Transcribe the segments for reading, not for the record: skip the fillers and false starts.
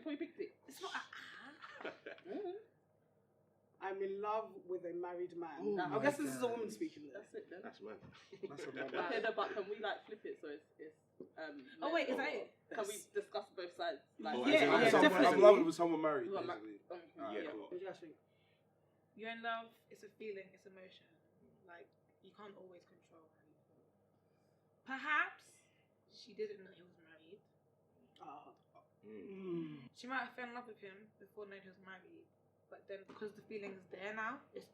before you picked it. It's not. I'm in love with a married man. Oh I guess this is a woman speaking. That's it then. That's mad. That's a mad. Okay, no, but can we like flip it so it's Oh wait, is that it? Can we discuss both sides? Like, definitely. I'm loving with someone married. Who are Basically. yeah. What do you guys think? You're in love. It's a feeling. It's emotion. Like you can't always control how you feel. Perhaps she didn't know he was married. She might have fell in love with him before knowing he was married, but then because the feeling's there now, it's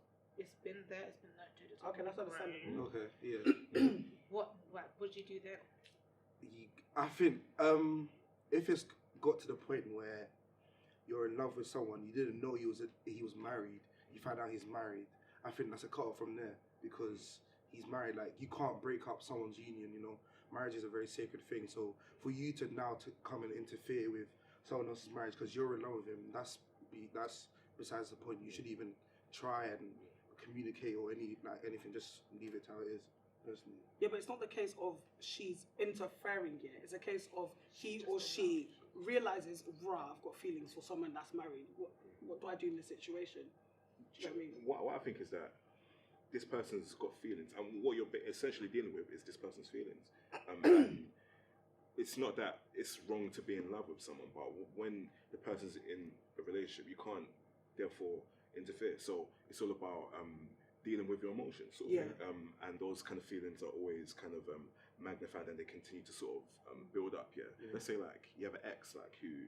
been there. It's been nurtured. It's Okay, that's understandable. Okay, yeah. What would you do then? I think if it's got to the point where you're in love with someone, you didn't know he was married, you find out he's married, I think that's a cut off from there because he's married. Like you can't break up someone's union, you know. Marriage is a very sacred thing. So for you to now to come and interfere with someone else's marriage because you're in love with him, that's besides the point. You should even try and communicate or anything. Just leave it how it is. Personally. Yeah, but it's not the case of she's interfering yet. It's a case of he or she realizes, I've got feelings for someone that's married. What do I do in this situation? Do you know what I mean? What I think is that this person's got feelings, and what you're essentially dealing with is this person's feelings. And it's not that it's wrong to be in love with someone, but when the person's in a relationship, you can't therefore interfere. So it's all about dealing with your emotions, sort of thing. And those kind of feelings are always kind of magnified, and they continue to sort of build up. Yeah. Let's say like you have an ex like who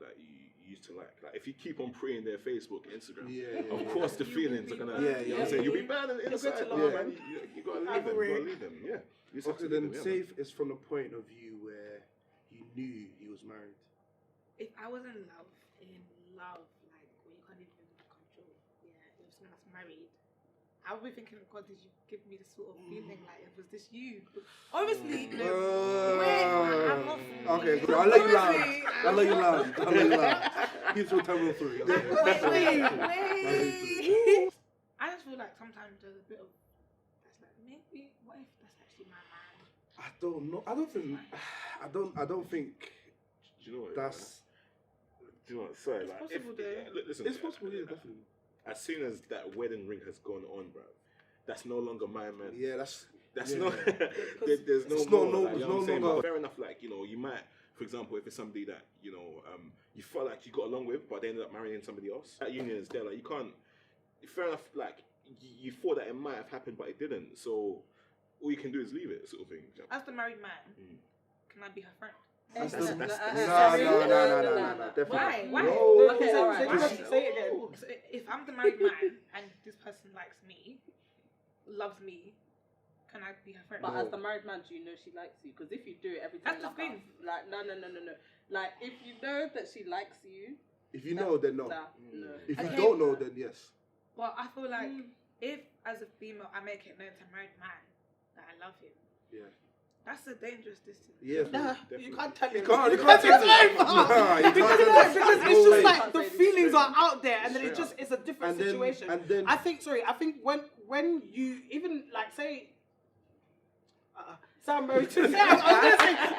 that you used to like if you keep on preying their Facebook, Instagram, of course the feelings are gonna you'll be bad on the inside. Man. You gotta leave them. Yeah. Okay, then say it's from the point of view where you knew he was married. If I was in love, like where you can't even control, if someone's married, I would be thinking, God, did you give me this sort of feeling? Like, was this you? But obviously, no. I'm not. Okay, good. I'll let you land. He's from Terminal 3. Wait. I just feel like sometimes there's a bit of, that's like, maybe, what if that's actually my man? I don't know. I don't think. Do you know what? That's. Do you know what? Sorry, It's like, possible, though. Listen, It's possible, yeah, definitely. As soon as that wedding ring has gone on, bro, that's no longer my man. Yeah, that's not. There's no more. Like, you know what I'm saying? But fair enough. Like you might, for example, if it's somebody that you felt like you got along with, but they ended up marrying somebody else. That union is there. Like you can't. Fair enough. Like you thought that it might have happened, but it didn't. So all you can do is leave it, sort of thing. As the married man, can I be her friend? No, Definitely. Why? No. Okay, alright. Say it again. So if I'm the married man and this person likes me, loves me, can I be her friend? But as the married man, do you know she likes you? Because if you do it every time, That's the thing. Like no. Like if you know that she likes you, If you know, then no. no. If you Okay. don't know, then yes. Well, I feel like if, as a female, I make it known to a married man that I love him, Yeah. that's a dangerous distance. Yeah. You can't tell him. You can't tell him. Because it's just like the feelings are out there, and then it's a different situation. And then I think when you even like say I'm married to I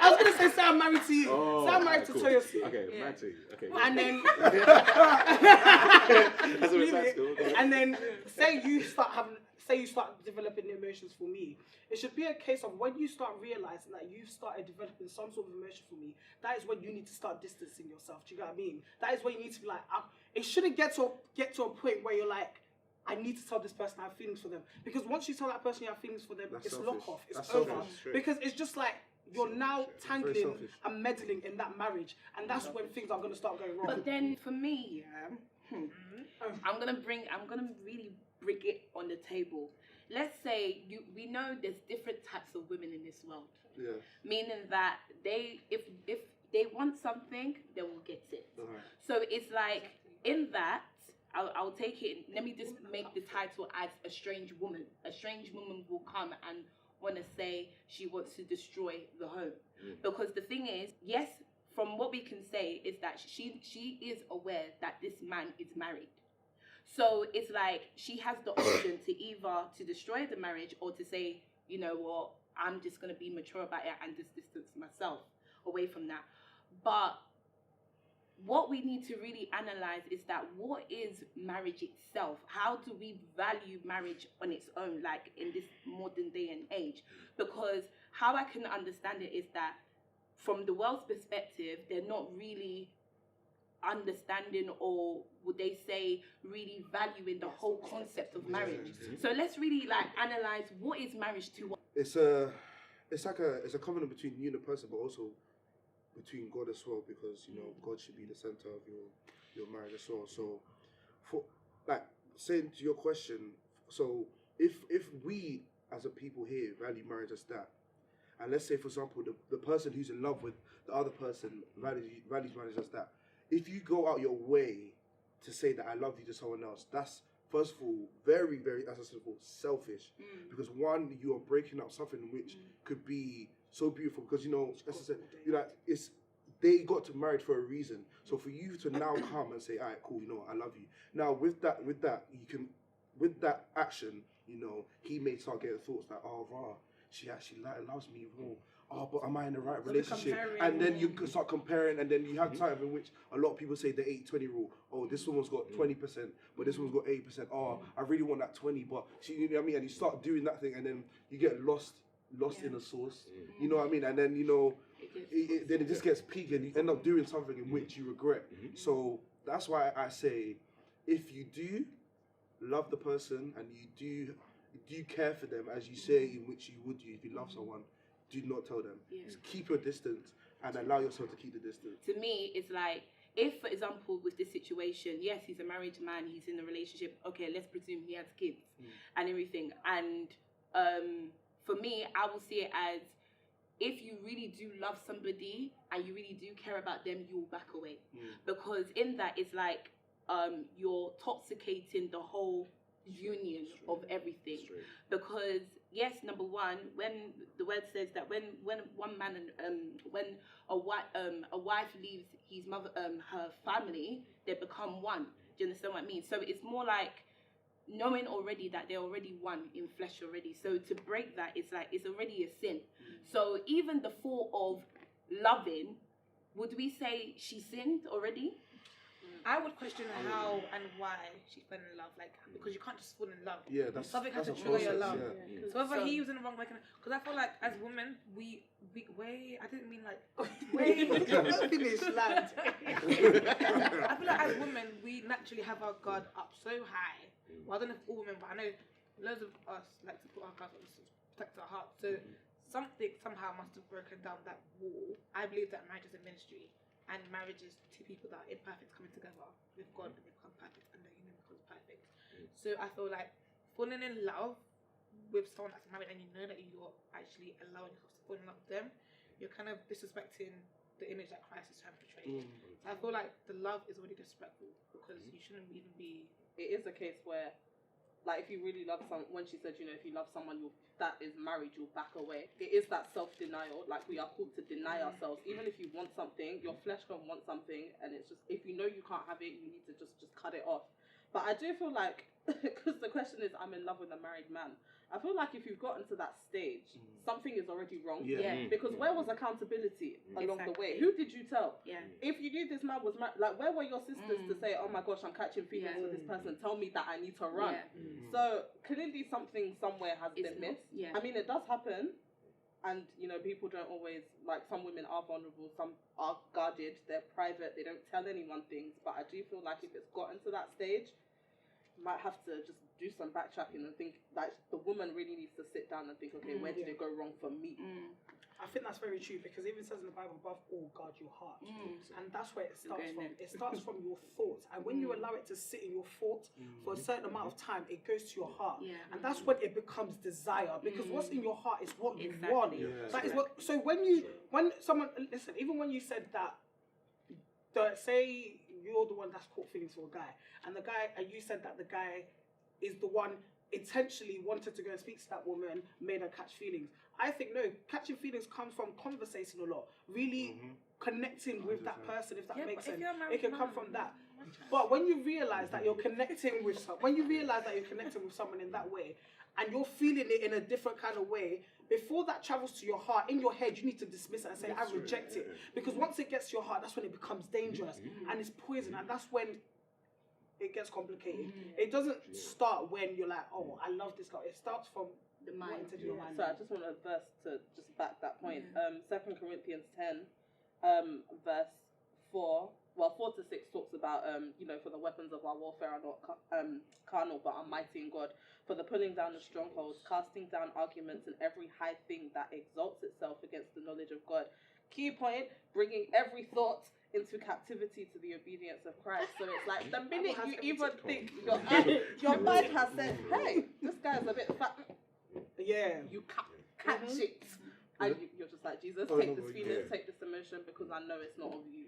was gonna say say I'm married to you. Oh, say I'm married to cool. Toyosi. Okay, Yeah. married to you. Okay. And then That's what that's cool. Okay. and then say you start developing emotions for me. It should be a case of when you start realizing that you've started developing some sort of emotion for me, that is when you need to start distancing yourself. Do you get what I mean? That is when you need to be like, it shouldn't get to a point where you're like, I need to tell this person I have feelings for them. Because once you tell that person you have feelings for them, That's it's selfish. lock off. It's That's over. selfish. Because it's just like you're now Very tangling selfish. and meddling in that marriage, and that's when things are going to start going wrong. But then for me, I'm gonna really bring it on the table. Let's say we know there's different types of women in this world. Yeah. Meaning that if they want something, they will get it. Alright. So it's like in that I'll take it. Let me just make the title as a strange woman. A strange woman will come and want to say she wants to destroy the home. Because the thing is, yes, from what we can say is that she is aware that this man is married. So it's like she has the option to either to destroy the marriage or to say, you know what, I'm just going to be mature about it and just distance myself away from that. But what we need to really analyze is that what is marriage itself? How do we value marriage on its own, like in this modern day and age? Because how I can understand it is that from the world's perspective, they're not really understanding, or would they say really valuing the whole concept of marriage. So let's really like analyze what is marriage to us. It's a covenant between you and the person, but also between God as well, because you know God should be the center of your marriage as well. So, for like saying to your question, so if we as a people here value marriage as that, and let's say for example the person who's in love with the other person values marriage as that, if you go out your way to say that I love you to someone else, that's first of all very, very, as I said before, selfish. Because one, you are breaking up something which could be so beautiful, because you know, as I said, you like they got married for a reason. So for you to now come and say, all right, cool, you know, I love you. Now with that you can, with that action, you know, he may start getting thoughts like, oh rah, she actually loves me, raw. Oh, but am I in the right relationship? And then you can start comparing, and then you have time in which a lot of people say the 80-20 rule. Oh, this woman's got 20%, but this one's got 80%. Oh, I really want that 20, but she, you know what I mean? And you start doing that thing, and then you get lost in the sauce. You know what I mean? And then, you know, then it just gets peaked, and you end up doing something in which you regret. So that's why I say, if you do love the person and you do care for them as you say in which you would do if you love someone, do not tell them. Just keep your distance and allow yourself to keep the distance. To me, it's like, if, for example, with this situation, yes, he's a married man, he's in a relationship, okay, let's presume he has kids and everything. And for me, I will see it as, if you really do love somebody and you really do care about them, you'll back away. Because in that, it's like you're toxicating the whole union of everything. Because yes, number one, when the word says that when one man and when a wife leaves his mother her family, they become one. Do you understand what I mean? So it's more like knowing already that they're already one in flesh already. So to break that, it's like it's already a sin. So even the thought of loving, would we say she sinned already? I would question how and why she fell in love, like, because you can't just fall in love. Yeah, that's something has to a trigger your love. process, So whether he was in the wrong way, because I feel like as women, we wait. I didn't mean like wait. Finish land. I feel like as women, we naturally have our guard up so high. Well, I don't know if all women, but I know loads of us like to put our guard up to protect our heart. So something somehow must have broken down that wall. I believe that marriage is a ministry. And marriage is two people that are imperfect coming together with God, and they become perfect, and the union becomes perfect. So I feel like falling in love with someone that's married, and you know that you're actually allowing yourself to fall in love with them, you're kind of disrespecting the image that Christ is trying to portray. So I feel like the love is already disrespectful, because you shouldn't even be. It is a case where, like, if you really love someone, when she said, you know, if you love someone that is married, you'll back away. It is that self-denial. Like, we are called to deny ourselves. Even if you want something, your flesh can want something, and it's just, if you know you can't have it, you need to just cut it off. But I do feel like, because the question is, I'm in love with a married man. I feel like if you've gotten to that stage, something is already wrong. Because where was accountability along the way? Who did you tell? If you knew this man was married, like, where were your sisters to say, oh my gosh, I'm catching feelings with this person, tell me that I need to run? So clearly something somewhere has been missed. I mean, it does happen. And, you know, people don't always, like, some women are vulnerable, some are guarded, they're private, they don't tell anyone things. But I do feel like if it's gotten to that stage, you might have to just do some backtracking and think that the woman really needs to sit down and think, okay, where did it go wrong for me? I think that's very true, because it even says in the Bible, above all, guard your heart. And that's where it starts from. It starts from your thoughts. And when you allow it to sit in your thought for a certain amount of time, it goes to your heart. And that's when it becomes desire, because what's in your heart is what you want. That is what. So when someone, listen, even when you said that, say you're the one that's caught feelings for a guy, and you said that the guy is the one intentionally wanted to go and speak to that woman, made her catch feelings. I think no, catching feelings comes from conversating a lot, really connecting with that person, if that makes sense. It can come from that. But when you realize that you're connecting with someone, in that way, and you're feeling it in a different kind of way, before that travels to your heart, in your head, you need to dismiss it and say, I reject it. Because once it gets to your heart, that's when it becomes dangerous and it's poison, and that's when it gets complicated. It doesn't start when you're like, oh, I love this guy. It starts from The mind. what entered your mind. So I just want a verse to just back that point. 2 Corinthians 10, verse 4. Well, 4 to 6 talks about, for the weapons of our warfare are not carnal, but are mighty in God. For the pulling down of strongholds, casting down arguments and every high thing that exalts itself against the knowledge of God. Key point, bringing every thought into captivity to the obedience of Christ. So it's like the minute you even think your mind has said, hey, this guy's a bit fat, you catch it. And you're just like, Jesus, take this feeling, take this emotion, because I know it's not of you.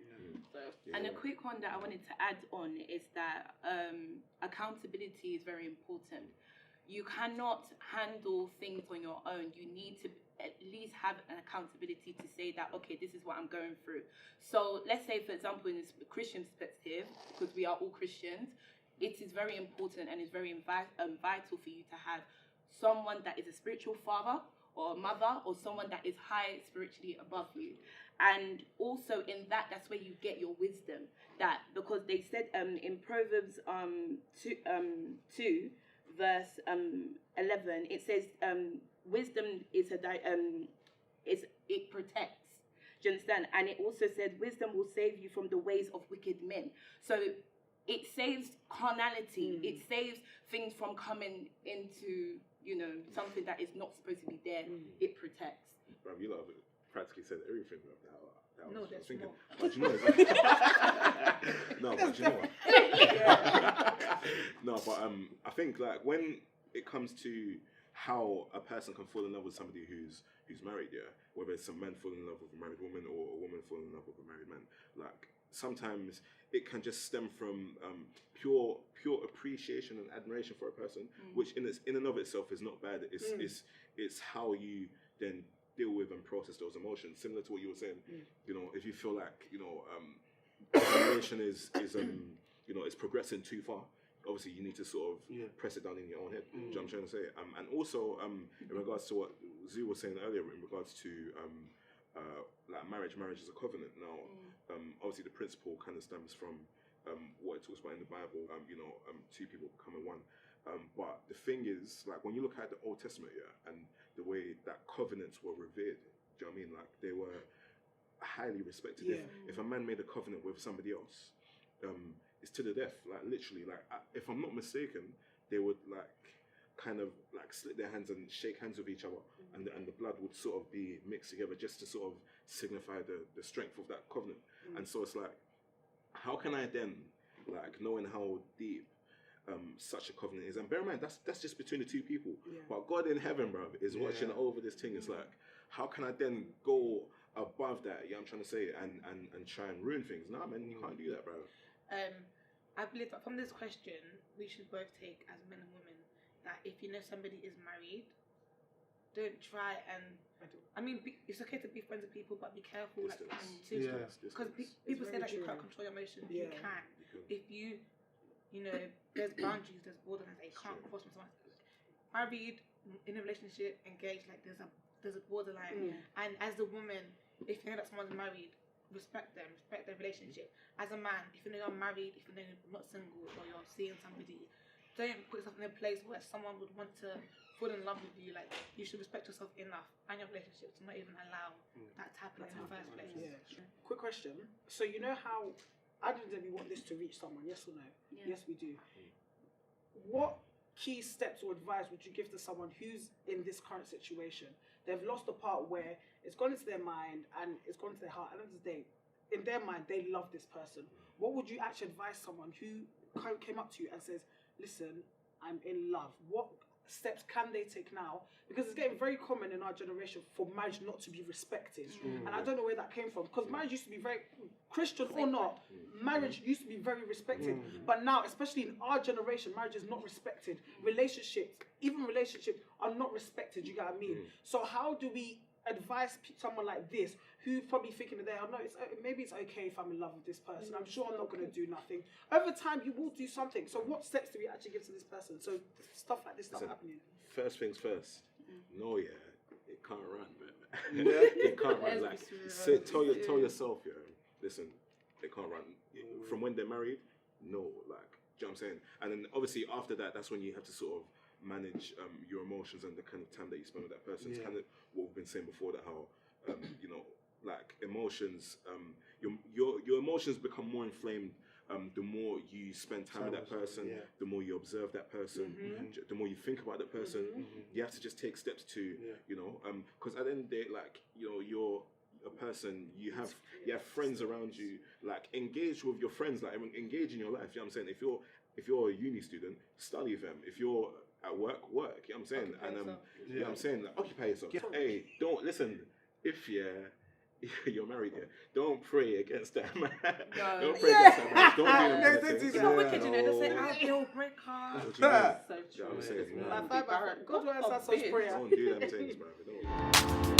So, and a quick one that I wanted to add on is that accountability is very important. You cannot handle things on your own. You need to at least have an accountability to say that, okay, this is what I'm going through. So let's say, for example, in this Christian perspective, because we are all Christians, it is very important and it's very vital for you to have someone that is a spiritual father or a mother, or someone that is high spiritually above you. And also in that's where you get your wisdom. That, because they said in Proverbs 2 verse 11, it says wisdom is it protects. Do you understand? And it also said wisdom will save you from the ways of wicked men. So it saves carnality. It saves things from coming into, something that is not supposed to be there. It protects. Bro, you lot have practically said everything about that. No, I was there's thinking. more. But you know what? No, but you know what? No, but I think like when it comes to how a person can fall in love with somebody who's married, whether it's a man falling in love with a married woman or a woman falling in love with a married man, like sometimes it can just stem from pure appreciation and admiration for a person, which in and of itself is not bad. It's how you then deal with and process those emotions. Similar to what you were saying, if you feel like admiration is progressing too far, obviously you need to sort of press it down in your own head. Do you know what I'm trying to say? And also in regards to what Zoo was saying earlier, in regards to like marriage is a covenant. Now, obviously the principle kind of stems from what it talks about in the Bible. Two people becoming one. But the thing is, like when you look at the Old Testament, and the way that covenants were revered, do you know what I mean? Like they were highly respected. If a man made a covenant with somebody else, it's to the death. Like literally, like if I'm not mistaken, they would like kind of like slip their hands and shake hands with each other, and the blood would sort of be mixed together just to sort of signify the strength of that covenant. And so it's like, how can I then, like knowing how deep such a covenant is, and bear in mind that's just between the two people, but God in heaven, bro, is watching over this thing. It's like, how can I then go above that? I'm trying to say, and try and ruin things. Nah, man, you can't do that, bro. I believe that from this question, we should both take as men and women that if you know somebody is married, don't try and. I mean, it's okay to be friends with people, but be careful, because people say that you can't control your emotions. You can. If you there's boundaries, there's borderlines that you can't cross with someone. Married, in a relationship, engaged, like there's a borderline. And as a woman, if you know that someone's married, respect them, respect their relationship. As a man, if you know you're married, if you know you're not single or you're seeing somebody, don't put yourself in a place where someone would want to fall in love with you. Like, you should respect yourself enough and your relationship to not even allow that to happen in the first place. Quick question. So you know how we want this to reach someone, yes or no? Yes, we do. What key steps or advice would you give to someone who's in this current situation? They've lost the part where it's gone into their mind and it's gone to their heart. At the end of the day, in their mind, they love this person. What would you actually advise someone who came up to you and says, listen, I'm in love? What steps can they take now? Because it's getting very common in our generation for marriage not to be respected. And I don't know where that came from, because marriage used to be very, Christian or not, marriage used to be very respected. But now, especially in our generation, marriage is not respected. Even relationships are not respected, you get what I mean? So how do we advise someone like this who's probably thinking that maybe it's okay if I'm in love with this person, I'm sure I'm not going to do nothing. Over time you will do something. So what steps do we actually give to this person so stuff like this doesn't happen? First things first, know it can't run, man. Yeah. They can't run. Let's Like, be say, real. tell yourself, yeah, listen, they can't run. From when they're married, no, like, do you know what I'm saying? And then obviously after that, that's when you have to sort of manage your emotions and the kind of time that you spend with that person. It's Yeah. kind of what we've been saying before, that how, you know, like emotions, your emotions become more inflamed the more you spend time with that person, Yeah. the more you observe that person, the more you think about that person. You have to just take steps to, you know, because at the end of the day, like, you know, you're a person, you have friends around you, like, engage with your friends, like, engage in your life, you know what I'm saying? If you're a uni student, study with them. If you're at work, you know what I'm saying? Occupy And yourself. you know what I'm saying? Like, occupy yourself. Hey, don't listen, if you're married, don't pray against that man. Don't pray against that man. Don't do them kind of things. It's not wicked, you know. They say, "I'll deal breaker." What do you mean? So You know true. what I'm saying? It's Yeah. really bad. God will answer such forbid. prayer. Don't do them things, bro. Don't.